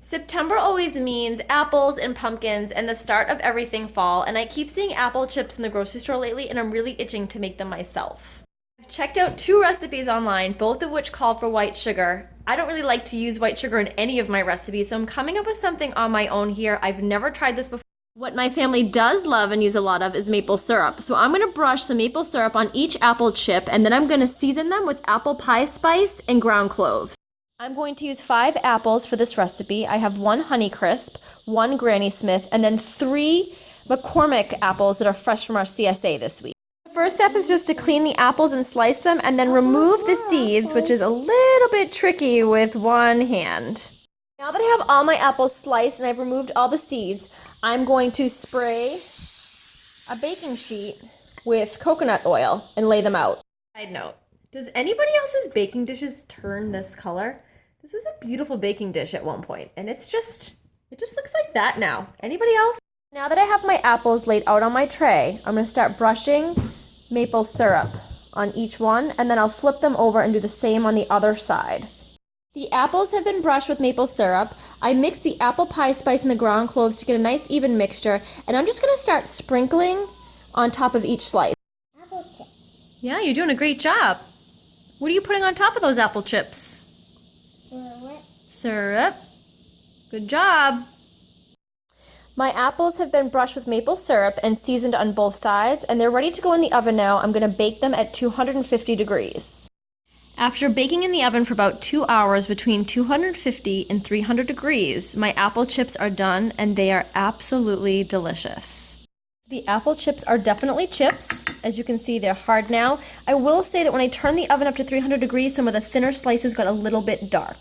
September always means apples and pumpkins and the start of everything fall, and I keep seeing apple chips in the grocery store lately, and I'm really itching to make them myself. I've checked out two recipes online, both of which call for white sugar. I don't really like to use white sugar in any of my recipes, so I'm coming up with something on my own here. I've never tried this before. What my family does love and use a lot of is maple syrup. So I'm gonna brush some maple syrup on each apple chip, and then I'm gonna season them with apple pie spice and ground cloves. I'm going to use 5 apples for this recipe. I have 1 Honeycrisp, 1 Granny Smith, and then 3 McCormick apples that are fresh from our CSA this week. The first step is just to clean the apples and slice them, and then remove the seeds, which is a little bit tricky with one hand. Now that I have all my apples sliced and I've removed all the seeds, I'm going to spray a baking sheet with coconut oil and lay them out. Side note, does anybody else's baking dishes turn this color? This was a beautiful baking dish at one point, and it just looks like that now. Anybody else? Now that I have my apples laid out on my tray, I'm gonna start brushing maple syrup on each one, and then I'll flip them over and do the same on the other side. The apples have been brushed with maple syrup. I mixed the apple pie spice and the ground cloves to get a nice even mixture, and I'm just gonna start sprinkling on top of each slice. Apple chips. Yeah, you're doing a great job. What are you putting on top of those apple chips? Syrup. Syrup. Good job. My apples have been brushed with maple syrup and seasoned on both sides, and they're ready to go in the oven now. I'm going to bake them at 250 degrees. After baking in the oven for about 2 hours between 250 and 300 degrees, my apple chips are done, and they are absolutely delicious. The apple chips are definitely chips. As you can see, they're hard now. I will say that when I turned the oven up to 300 degrees, some of the thinner slices got a little bit dark.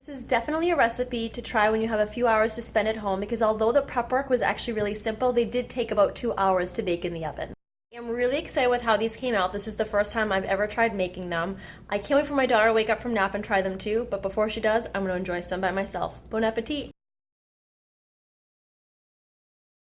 This is definitely a recipe to try when you have a few hours to spend at home, because although the prep work was actually really simple, they did take about 2 hours to bake in the oven. I'm really excited with how these came out. This is the first time I've ever tried making them. I can't wait for my daughter to wake up from nap and try them too, but before she does, I'm going to enjoy some by myself. Bon appetit!